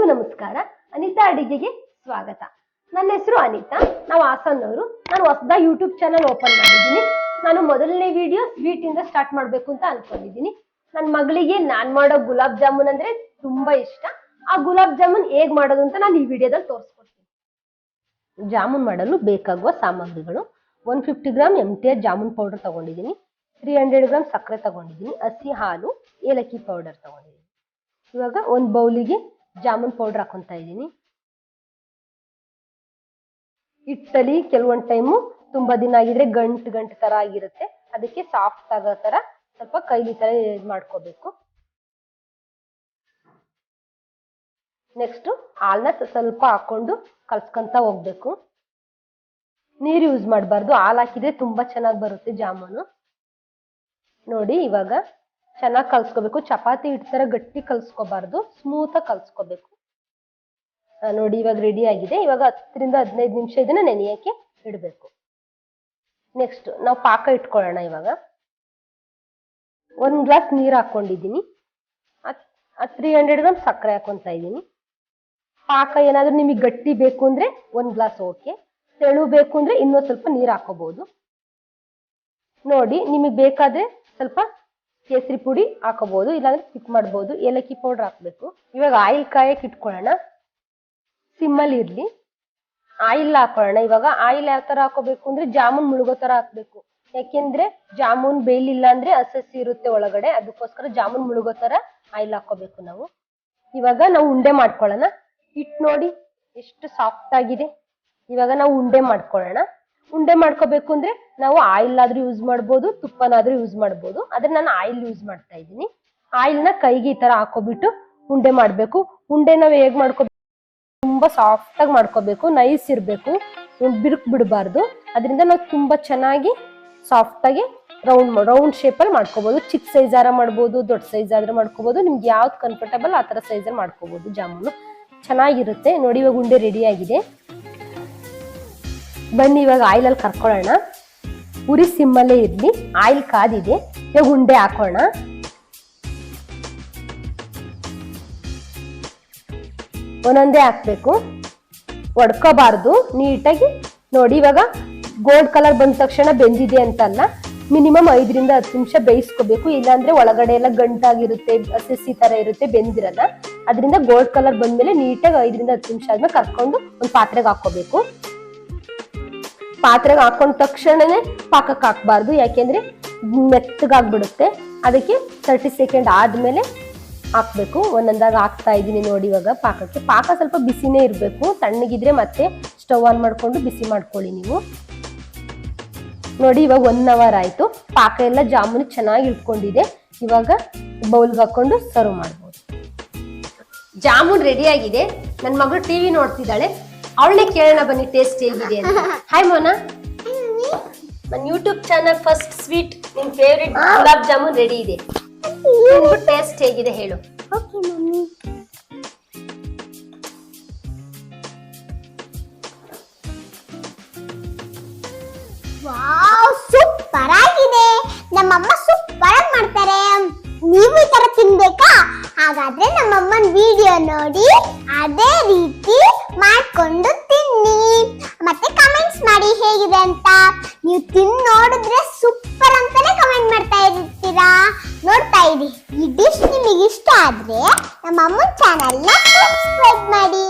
ಎಲ್ರಿಗೂ ನಮಸ್ಕಾರ. ಅನಿತಾ ಅಡಿಗೆಗೆ ಸ್ವಾಗತ. ನನ್ನ ಹೆಸರು ಅನಿತಾ, ನಾವು ಹಾಸನ್ನವರು. ನಾನು ಹೊಸದಾಗಿ ಯೂಟ್ಯೂಬ್ ಚಾನಲ್ ಓಪನ್ ಮಾಡಿದ್ದೀನಿ. ನಾನು ಮೊದಲನೇ ವಿಡಿಯೋ ಸ್ವೀಟ್ ಇಂದ ಸ್ಟಾರ್ಟ್ ಮಾಡಬೇಕು ಅಂತ ಅನ್ಕೊಂಡಿದ್ದೀನಿ. ನನ್ನ ಮಗಳಿಗೆ ನಾನು ಮಾಡೋ ಗುಲಾಬ್ ಜಾಮೂನ್ ಅಂದ್ರೆ ತುಂಬಾ ಇಷ್ಟ. ಆ ಗುಲಾಬ್ ಜಾಮೂನ್ ಹೇಗ್ ಮಾಡೋದು ಅಂತ ನಾನು ಈ ವಿಡಿಯೋದಲ್ಲಿ ತೋರಿಸ್ಕೊಡ್ತೀನಿ. ಜಾಮೂನ್ ಮಾಡಲು ಬೇಕಾಗುವ ಸಾಮಗ್ರಿಗಳು: 150 ಗ್ರಾಮ್ MTR ಜಾಮೂನ್ ಪೌಡರ್ ತಗೊಂಡಿದ್ದೀನಿ, 300 ಗ್ರಾಮ್ ಸಕ್ಕರೆ ತಗೊಂಡಿದ್ದೀನಿ, ಹಸಿ ಹಾಲು, ಏಲಕ್ಕಿ ಪೌಡರ್ ತಗೊಂಡಿದ್ದೀನಿ. ಇವಾಗ ಒಂದು ಬೌಲಿಗೆ ಜಾಮೂನ್ ಪೌಡರ್ ಹಾಕೊಂತಾ ಇದ್ದೀನಿ. ಹಿಟ್ಟಲ್ಲಿ ಕೆಲವೊಂದು ಟೈಮು ತುಂಬಾ ದಿನ ಆಗಿದ್ರೆ ಗಂಟು ತರ ಆಗಿರುತ್ತೆ. ಅದಕ್ಕೆ ಸಾಫ್ಟ್ ಆಗೋ ತರ ಸ್ವಲ್ಪ ಕೈಲಿ ತರ ಮಾಡ್ಕೋಬೇಕು. ನೆಕ್ಸ್ಟ್ ಹಾಲನ್ನ ಸ್ವಲ್ಪ ಹಾಕೊಂಡು ಕಲ್ಸ್ಕೊಂತ ಹೋಗ್ಬೇಕು. ನೀರು ಯೂಸ್ ಮಾಡಬಾರ್ದು, ಹಾಲು ಹಾಕಿದ್ರೆ ತುಂಬಾ ಚೆನ್ನಾಗಿ ಬರುತ್ತೆ ಜಾಮೂನು. ನೋಡಿ ಇವಾಗ ಚೆನ್ನಾಗಿ ಕಲ್ಸ್ಕೋಬೇಕು. ಚಪಾತಿ ಹಿಟ್ಟು ತರ ಗಟ್ಟಿ ಕಲ್ಸ್ಕೋಬಾರ್ದು, ಸ್ಮೂತ್ ಆಗಿ ಕಲ್ಸ್ಕೋಬೇಕು. ನೋಡಿ ಇವಾಗ ರೆಡಿ ಆಗಿದೆ. ಇವಾಗ 10 ರಿಂದ 15 ನಿಮಿಷ ಇದನ್ನ ನೆನೆಯಕ್ಕೆ ಇಡಬೇಕು. ನೆಕ್ಸ್ಟ್ ನಾವು ಪಾಕ ಇಟ್ಕೊಳ್ಳೋಣ. ಇವಾಗ 1 ಗ್ಲಾಸ್ ನೀರು ಹಾಕೊಂಡಿದ್ದೀನಿ, 300 ಗ್ರಾಮ್ ಸಕ್ಕರೆ ಹಾಕೊಂತ ಇದ್ದೀನಿ. ಪಾಕ ಏನಾದ್ರೂ ನಿಮಗೆ ಗಟ್ಟಿ ಬೇಕು ಅಂದ್ರೆ 1 ಗ್ಲಾಸ್ ಓಕೆ, ತೆಳು ಬೇಕು ಅಂದ್ರೆ ಇನ್ನೊಂದು ಸ್ವಲ್ಪ ನೀರು ಹಾಕೋಬಹುದು. ನೋಡಿ ನಿಮಗೆ ಬೇಕಾದ್ರೆ ಸ್ವಲ್ಪ ಕೇಸರಿ ಪುಡಿ ಹಾಕೋಬಹುದು, ಇಲ್ಲಾಂದ್ರೆ ಸ್ಕಿಪ್ ಮಾಡಬಹುದು. ಏಲಕ್ಕಿ ಪೌಡರ್ ಹಾಕ್ಬೇಕು. ಇವಾಗ ಆಯಿಲ್ ಕಾಯಕ್ಕೆ ಇಟ್ಕೊಳ್ಳೋಣ. ಸಿಮ್ಮಲ್ಲಿ ಇರ್ಲಿ. ಆಯಿಲ್ ಹಾಕೊಳ್ಳೋಣ. ಇವಾಗ ಆಯಿಲ್ ಯಾವ ತರ ಹಾಕೋಬೇಕು ಅಂದ್ರೆ ಜಾಮೂನ್ ಮುಳುಗೋ ತರ ಹಾಕ್ಬೇಕು. ಯಾಕೆಂದ್ರೆ ಜಾಮೂನ್ ಬೇಯಲಿಲ್ಲ ಅಂದ್ರೆ ಹಸಿ ಇರುತ್ತೆ ಒಳಗಡೆ, ಅದಕ್ಕೋಸ್ಕರ ಜಾಮೂನ್ ಮುಳುಗೋ ತರ ಆಯಿಲ್ ಹಾಕೋಬೇಕು ನಾವು. ಇವಾಗ ನಾವು ಉಂಡೆ ಮಾಡ್ಕೊಳ್ಳೋಣ. ಹಿಟ್ಟು ನೋಡಿ ಎಷ್ಟು ಸಾಫ್ಟ್ ಆಗಿದೆ. ಇವಾಗ ನಾವು ಉಂಡೆ ಮಾಡ್ಕೊಳ್ಳೋಣ. ಉಂಡೆ ಮಾಡ್ಕೋಬೇಕು ಅಂದ್ರೆ ನಾವು ಆಯಿಲ್ ಆದ್ರೂ ಯೂಸ್ ಮಾಡ್ಬೋದು, ತುಪ್ಪನಾದ್ರೂ ಯೂಸ್ ಮಾಡ್ಬೋದು. ಆದ್ರೆ ನಾನು ಆಯಿಲ್ ಯೂಸ್ ಮಾಡ್ತಾ ಇದ್ದೀನಿ. ಆಯಿಲ್ನ ಕೈಗೆ ಈ ತರ ಹಾಕೋಬಿಟ್ಟು ಉಂಡೆ ಮಾಡ್ಬೇಕು. ಉಂಡೆ ನಾವು ಹೇಗ್ ಮಾಡ್ಕೋಬೇಕು, ತುಂಬಾ ಸಾಫ್ಟ್ ಆಗಿ ಮಾಡ್ಕೋಬೇಕು, ನೈಸ್ ಇರ್ಬೇಕು, ಬಿರುಕು ಬಿಡಬಾರ್ದು. ಅದರಿಂದ ನಾವು ತುಂಬಾ ಚೆನ್ನಾಗಿ ಸಾಫ್ಟ್ ಆಗಿ ರೌಂಡ್ ಶೇಪ್ ಅಲ್ಲಿ ಮಾಡ್ಕೋಬಹುದು. ಚಿಕ್ಕ ಸೈಜ್ ಆರ ಮಾಡ್ಬೋದು, ದೊಡ್ಡ ಸೈಜ್ ಆದ್ರೆ ಮಾಡ್ಕೋಬಹುದು. ನಿಮ್ಗೆ ಯಾವ್ದು ಕಂಫರ್ಟಬಲ್ ಆ ತರ ಸೈಜ್ ಅಲ್ಲಿ ಮಾಡ್ಕೋಬಹುದು. ಜಾಮೂನು ಚೆನ್ನಾಗಿರುತ್ತೆ. ನೋಡಿ ಇವಾಗ ಉಂಡೆ ರೆಡಿ ಆಗಿದೆ. ಬನ್ನಿ ಇವಾಗ ಆಯಿಲ್ ಅಲ್ಲಿ ಕರ್ಕೊಳ್ಳೋಣ. ಉರಿ ಸಿಮ್ಮಲ್ಲೇ ಇರ್ಲಿ. ಆಯಿಲ್ ಕಾದಿದೆ. ಇವಾಗ ಉಂಡೆ ಹಾಕೋಣ. ಒಂದೊಂದೇ ಹಾಕ್ಬೇಕು, ಒಡ್ಕೋಬಾರ್ದು, ನೀಟಾಗಿ. ನೋಡಿ ಇವಾಗ ಗೋಲ್ಡ್ ಕಲರ್ ಬಂದ ತಕ್ಷಣ ಬೆಂದಿದೆ ಅಂತಲ್ಲ, ಮಿನಿಮಮ್ 5 ರಿಂದ 10 ನಿಮಿಷ ಬೇಯಿಸ್ಕೋಬೇಕು. ಇಲ್ಲಾಂದ್ರೆ ಒಳಗಡೆ ಎಲ್ಲ ಗಂಟಾಗಿರುತ್ತೆ, ಹಸಿ ತರ ಇರುತ್ತೆ, ಬೆಂದಿರಲ್ಲ. ಅದರಿಂದ ಗೋಲ್ಡ್ ಕಲರ್ ಬಂದ್ಮೇಲೆ ನೀಟಾಗಿ 5 ರಿಂದ 10 ನಿಮಿಷ ಆದ್ಮೇಲೆ ಕರ್ಕೊಂಡು ಒಂದು ಪಾತ್ರೆಗೆ ಹಾಕೋಬೇಕು. ಪಾತ್ರೆಗೆ ಹಾಕೊಂಡ ತಕ್ಷಣನೇ ಪಾಕಕ್ಕೆ ಹಾಕ್ಬಾರ್ದು, ಯಾಕೆಂದ್ರೆ ಮೆತ್ತಗಾಗ್ಬಿಡುತ್ತೆ. ಅದಕ್ಕೆ 30 ಸೆಕೆಂಡ್ ಆದ್ಮೇಲೆ ಹಾಕ್ಬೇಕು. ಒಂದೊಂದಾಗಿ ಹಾಕ್ತಾ ಇದ್ದೀನಿ. ನೋಡಿ ಇವಾಗ ಪಾಕಕ್ಕೆ. ಪಾಕ ಸ್ವಲ್ಪ ಬಿಸಿನೇ ಇರಬೇಕು, ತಣ್ಣಗಿದ್ರೆ ಮತ್ತೆ ಸ್ಟವ್ ಆನ್ ಮಾಡ್ಕೊಂಡು ಬಿಸಿ ಮಾಡ್ಕೊಳ್ಳಿ ನೀವು. ನೋಡಿ ಇವಾಗ 1 ಅವರ್ ಆಯ್ತು. ಪಾಕ ಎಲ್ಲ ಜಾಮೂನ್ ಚೆನ್ನಾಗಿ ಇಟ್ಕೊಂಡಿದೆ. ಇವಾಗ ಬೌಲ್ಗೆ ಹಾಕೊಂಡು ಸರ್ವ್ ಮಾಡ್ಬೋದು. ಜಾಮೂನ್ ರೆಡಿ ಆಗಿದೆ. ನನ್ನ ಮಗಳು ಟಿವಿ ನೋಡ್ತಿದ್ದಾಳೆ, ಅವಳನ್ನೇ ಕೇಳೋಣ ಬನ್ನಿ ಟೇಸ್ಟ್ ಹೇಗಿದೆ ಅಂತ. ಹಾಯ್ ಮೋನಾ, ನನ್ನ ಯೂಟ್ಯೂಬ್ ಚಾನಲ್ ಫಸ್ಟ್ ಸ್ವೀಟ್ ನಿನ್ ಫೇವ್ರೆಟ್ ಗುಲಾಬ್ ಜಾಮೂನ್ ರೆಡಿ ಇದೆ. ಟೇಸ್ಟ್ ಹೇಗಿದೆ ಹೇಳು. Okay mummy. ವಾವ್, ಸೂಪರ್ ಆಗಿದೆ. ನಮ್ಮಮ್ಮ ಸೂಪರ್ ಆಗಿ ಮಾಡ್ತಾರೆ. ನೀವು ಈ ತರ ತಿನ್ಬೇಕಾ? ಹಾಗಾದ್ರೆ ನಮ್ಮಮ್ಮನ ವಿಡಿಯೋ ನೋಡಿ ಅದೇ ರೀತಿ ಮಾಡ್ಕೊಂಡು ತಿನ್ನಿ. ಮತ್ತೆ ಕಮೆಂಟ್ಸ್ ಮಾಡಿ ಹೇಗಿದೆ ಅಂತ. ನೀವು ತಿನ್ ನೋಡಿದ್ರೆ ಸೂಪರ್ ಅಂತಾನೆ ಕಮೆಂಟ್ ಮಾಡ್ತಾ ಇರ್ತೀರಾ. ನೋಡ್ತಾ ಇರಿ. ಈ ಡಿಶ್ ನಿಮಗೆ ಇಷ್ಟ ಆದ್ರೆ ನಮ್ಮ ಅಮ್ಮನ ಚಾನೆಲ್ನ ಸಬ್ಸ್ಕ್ರೈಬ್ ಮಾಡಿ.